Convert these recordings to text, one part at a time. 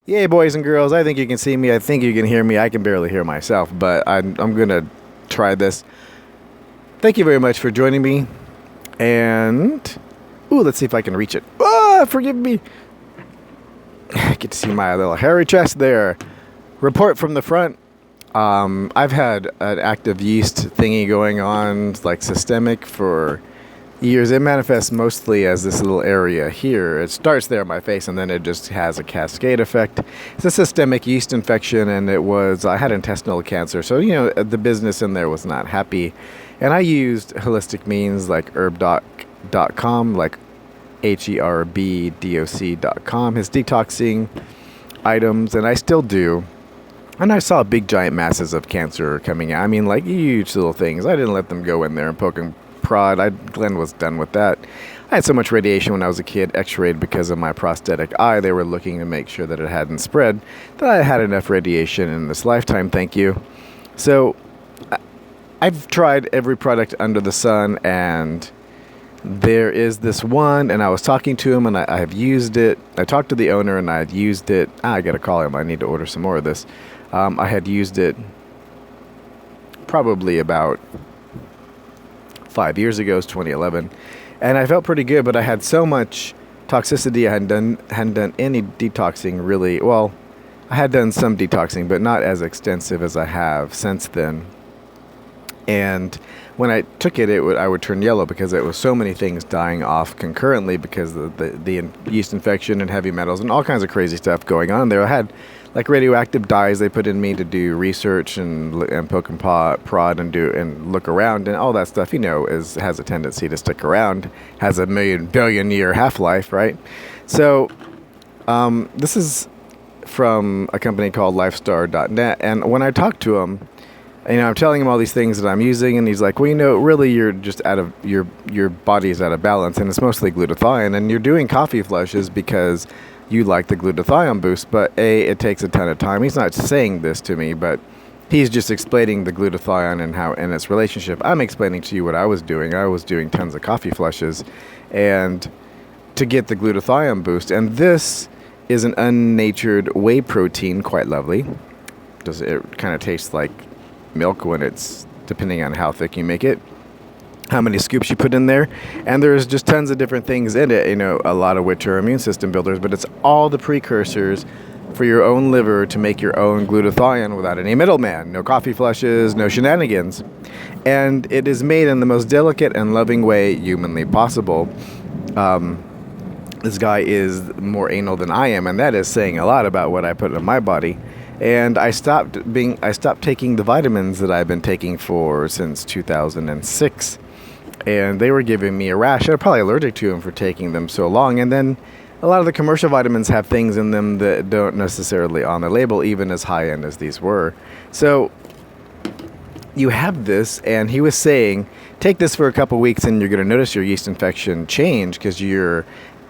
Yay, boys and girls, I think you can see me, I think you can hear me, I can barely hear myself, but I'm going to try this. Thank you very much for joining me, and, let's see if I can reach it. Forgive me. I get to see my little hairy chest there. Report from the front. I've had an active yeast thingy going on, like systemic, for years. It manifests mostly as this little area here. It starts there on my face, and then it just has a cascade effect. It's a systemic yeast infection, and I had intestinal cancer, so, the business in there was not happy. And I used holistic means like herbdoc.com, like herbdoc.com, his detoxing items, and I still do. And I saw big giant masses of cancer coming out. I mean, like huge little things. I didn't let them go in there and poke and prod. Glenn was done with that. I had so much radiation when I was a kid, x-rayed because of my prosthetic eye. They were looking to make sure that it hadn't spread, that I had enough radiation in this lifetime, thank you. So I've tried every product under the sun, and there is this one, and I was talking to him, and I have used it. I talked to the owner, and I had used it. I got to call him. I need to order some more of this. I had used it probably about 5 years ago. It was 2011, and I felt pretty good, but I had so much toxicity. I hadn't done any detoxing really. Well, I had done some detoxing, but not as extensive as I have since then. And when I took it, I would turn yellow because it was so many things dying off concurrently because of the yeast infection and heavy metals and all kinds of crazy stuff going on there. I had like radioactive dyes they put in me to do research and poke and prod and look around, and all that stuff, has a tendency to stick around, has a billion year half-life, right? So this is from a company called lifestar.net, and when I talked to him, I'm telling him all these things that I'm using, and he's like, well, really, you're just out of your body's out of balance, and it's mostly glutathione, and you're doing coffee flushes because you like the glutathione boost, but it takes a ton of time. He's not saying this to me, but he's just explaining the glutathione and how and its relationship. I'm explaining to you what I was doing. I was doing tons of coffee flushes, and to get the glutathione boost, and this is an unnatured whey protein, quite lovely. It kind of tastes like milk when it's, depending on how thick you make it, how many scoops you put in there, and there's just tons of different things in it, a lot of which are immune system builders, but it's all the precursors for your own liver to make your own glutathione without any middleman, no coffee flushes, no shenanigans, and it is made in the most delicate and loving way humanly possible. This guy is more anal than I am, and that is saying a lot about what I put in my body. And I stopped taking the vitamins that I've been taking since 2006. And they were giving me a rash. I was probably allergic to them for taking them so long. And then a lot of the commercial vitamins have things in them that don't necessarily on the label, even as high-end as these were. So you have this, and he was saying, take this for a couple weeks and you're going to notice your yeast infection change because you're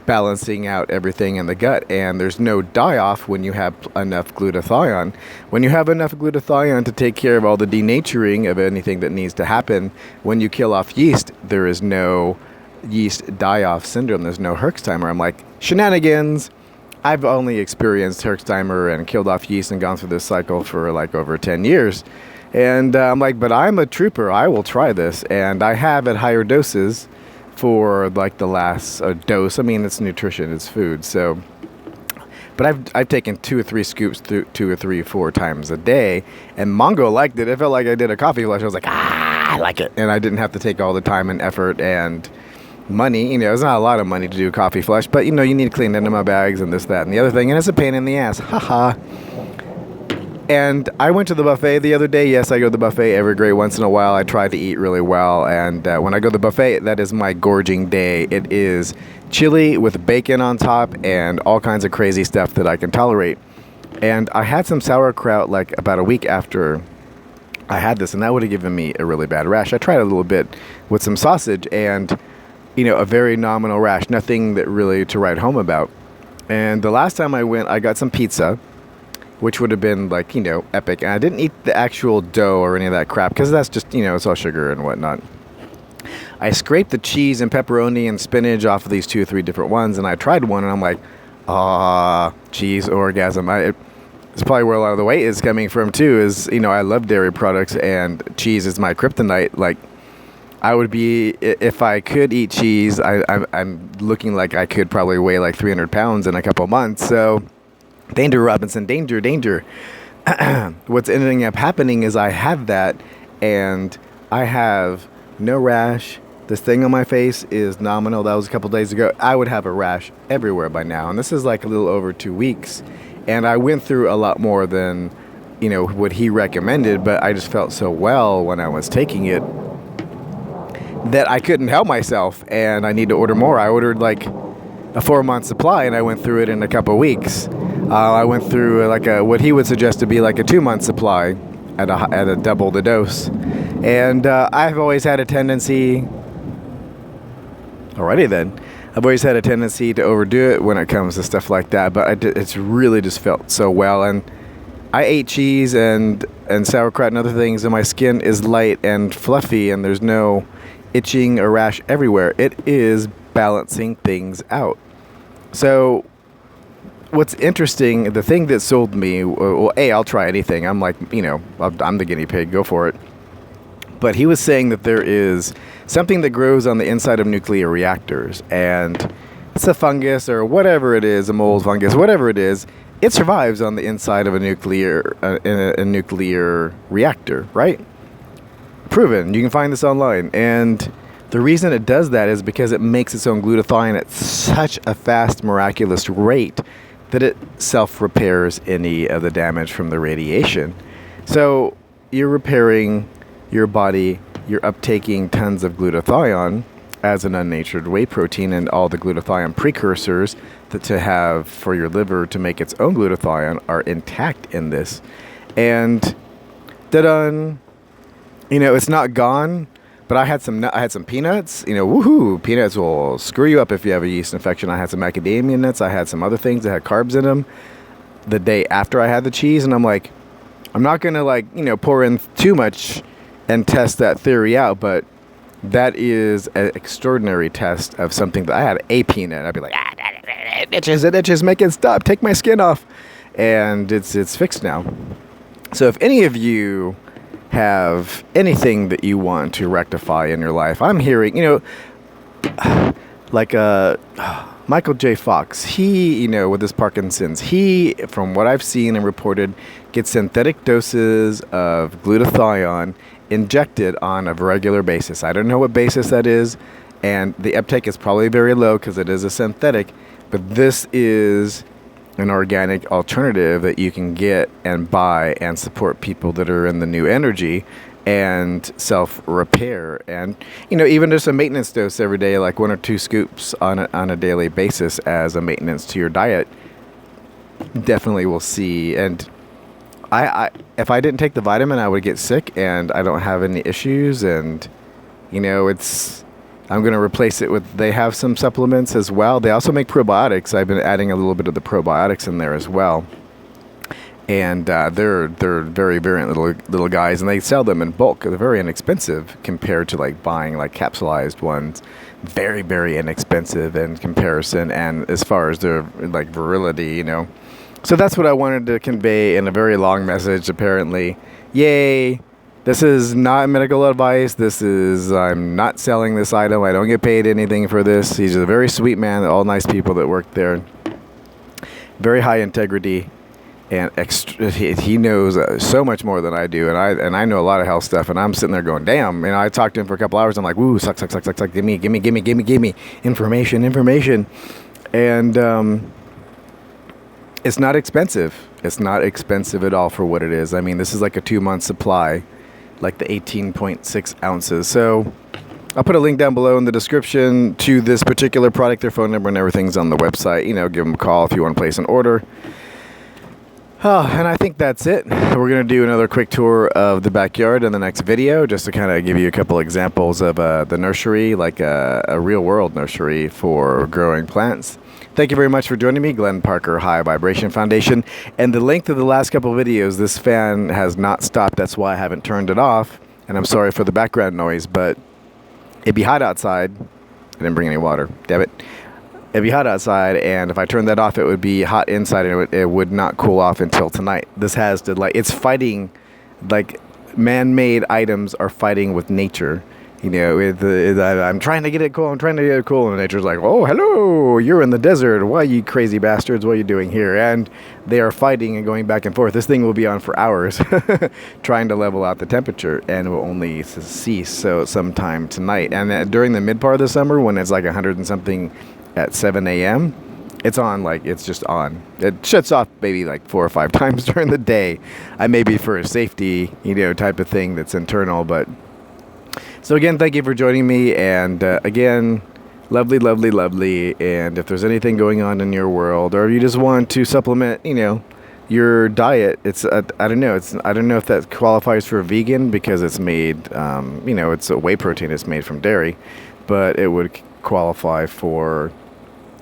balancing out everything in the gut, and there's no die-off when you have enough glutathione. When you have enough glutathione to take care of all the denaturing of anything that needs to happen, when you kill off yeast, there is no yeast die-off syndrome. There's no Herxheimer. I'm like, shenanigans. I've only experienced Herxheimer and killed off yeast and gone through this cycle for like over 10 years. And I'm like, but I'm a trooper. I will try this. And I have at higher doses for like the last dose. I mean, it's nutrition, it's food. So, but I've taken 2 or 3 scoops 2 or 3 or 4 times a day, and Mongo liked it. It felt like I did a coffee flush. I was like, I like it, and I didn't have to take all the time and effort and money. It's not a lot of money to do a coffee flush, but you need to clean enema bags and this, that, and the other thing, and it's a pain in the ass. Haha. And I went to the buffet the other day. Yes, I go to the buffet every great once in a while. I try to eat really well. And when I go to the buffet, that is my gorging day. It is chili with bacon on top and all kinds of crazy stuff that I can tolerate. And I had some sauerkraut like about a week after I had this, and that would have given me a really bad rash. I tried a little bit with some sausage and, a very nominal rash. Nothing that really to write home about. And the last time I went, I got some pizza, which would have been like, epic. And I didn't eat the actual dough or any of that crap because that's just, it's all sugar and whatnot. I scraped the cheese and pepperoni and spinach off of these 2 or 3 different ones, and I tried one, and I'm like, Cheese orgasm. It's probably where a lot of the weight is coming from too. Is, you know, I love dairy products and cheese is my kryptonite. Like, I would be, if I could eat cheese, I'm looking like I could probably weigh like 300 pounds in a couple months. So, danger, Robinson, danger, danger. What's ending up happening is I have that, and I have no rash. This thing on my face is nominal. That was a couple days ago. I would have a rash everywhere by now, and this is like a little over 2 weeks. And I went through a lot more than, you know, what he recommended, but I just felt so well when I was taking it that I couldn't help myself, and I need to order more. I ordered like a 4-month supply, and I went through it in a couple of weeks. I went through like what he would suggest to be like a 2-month supply at a double the dose. And I've always had a tendency, I've always had a tendency to overdo it when it comes to stuff like that, but it's really just felt so well. And I ate cheese and sauerkraut and other things, and my skin is light and fluffy, and there's no itching or rash everywhere. It is balancing things out. So what's interesting, the thing that sold me, well, I'll try anything. I'm like, you know, I'm the guinea pig, go for it. But he was saying that there is something that grows on the inside of nuclear reactors, and it's a fungus or whatever it is, a mold, fungus, whatever it is. It survives on the inside of a nuclear in a nuclear reactor, right? Proven. You can find this online. And the reason it does that is because it makes its own glutathione at such a fast, miraculous rate that it self-repairs any of the damage from the radiation. So you're repairing your body, you're uptaking tons of glutathione as an unnatured whey protein, and all the glutathione precursors that to have for your liver to make its own glutathione are intact in this. And done, you know, it's not gone, but I had some peanuts, you know, woohoo, peanuts will screw you up if you have a yeast infection. I had some macadamia nuts, I had some other things that had carbs in them the day after I had the cheese, and I'm like, I'm not going to, like, you know, pour in too much and test that theory out, but that is an extraordinary test of something that I had a peanut. I'd be like, it itches, make it stop, take my skin off. And it's fixed now. So if any of you have anything that you want to rectify in your life, I'm hearing, you know, like Michael J. Fox, he, you know, with his Parkinson's, he, from what I've seen and reported, gets synthetic doses of glutathione injected on a regular basis. I don't know what basis that is, and the uptake is probably very low because it is a synthetic, but this is an organic alternative that you can get and buy and support people that are in the new energy and self-repair. And, you know, even just a maintenance dose every day, like 1 or 2 scoops on a daily basis as a maintenance to your diet, definitely will see. And I if I didn't take the vitamin, I would get sick, and I don't have any issues. And, you know, I'm going to replace it with, they have some supplements as well. They also make probiotics. I've been adding a little bit of the probiotics in there as well. And they're very little guys, and they sell them in bulk. They're very inexpensive compared to like buying like capsulized ones. Very, very inexpensive in comparison, and as far as their like virility, you know. So that's what I wanted to convey in a very long message, apparently. Yay! This is not medical advice. I'm not selling this item. I don't get paid anything for this. He's a very sweet man, all nice people that work there. Very high integrity, and he knows so much more than I do, and I know a lot of health stuff, and I'm sitting there going, damn. You know, I talked to him for a couple hours. I'm like, woo, suck, give me information. And it's not expensive. It's not expensive at all for what it is. I mean, this is like a 2-month supply, like the 18.6 ounces. So I'll put a link down below in the description to this particular product. Their phone number and everything's on the website. You know, give them a call if you want to place an order. And I think that's it. We're going to do another quick tour of the backyard in the next video, just to kind of give you a couple examples of the nursery, like a real world nursery for growing plants. Thank you very much for joining me, Glenn Parker, High Vibration Foundation. And the length of the last couple of videos, this fan has not stopped. That's why I haven't turned it off. And I'm sorry for the background noise, but it'd be hot outside. I didn't bring any water. Damn it. it'd be hot outside, and if I turned that off, it would be hot inside, and it would not cool off until tonight. This has to, like, it's fighting, like, man-made items are fighting with nature. You know, I'm trying to get it cool, I'm trying to get it cool, and nature's like, oh, hello, you're in the desert, why, you crazy bastards, what are you doing here? And they are fighting and going back and forth. This thing will be on for hours trying to level out the temperature, and will only cease sometime tonight. And during the mid part of the summer, when it's like 100 and something at 7 a.m., it's on, like, it's just on. It shuts off maybe like 4 or 5 times during the day. I may be for a safety, you know, type of thing that's internal, but... So again, thank you for joining me, and again, lovely, lovely, lovely, and if there's anything going on in your world, or you just want to supplement, you know, your diet, it's, I don't know if that qualifies for vegan, because it's made, you know, it's a whey protein, it's made from dairy, but it would qualify for,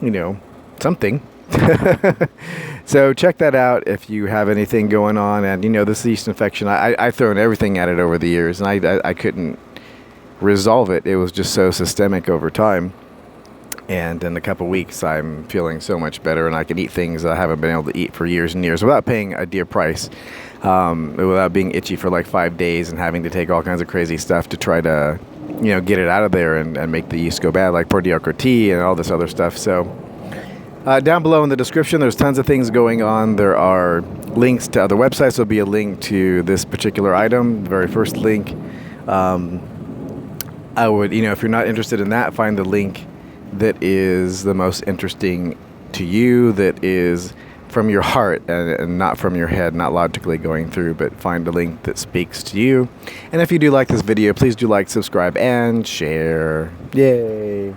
you know, something. So check that out if you have anything going on. And, you know, this yeast infection, I've thrown everything at it over the years, and I couldn't resolve it. It was just so systemic over time, and in a couple weeks I'm feeling so much better, and I can eat things I haven't been able to eat for years and years without paying a dear price, without being itchy for like 5 days and having to take all kinds of crazy stuff to try to, you know, get it out of there and make the yeast go bad, like proteochore tea and all this other stuff. So down below in the description, there's tons of things going on. There are links to other websites. There'll be a link to this particular item, the very first link. I would, you know, if you're not interested in that, find the link that is the most interesting to you, that is from your heart and not from your head, not logically going through, but find a link that speaks to you. And if you do like this video, please do like, subscribe, and share. Yay!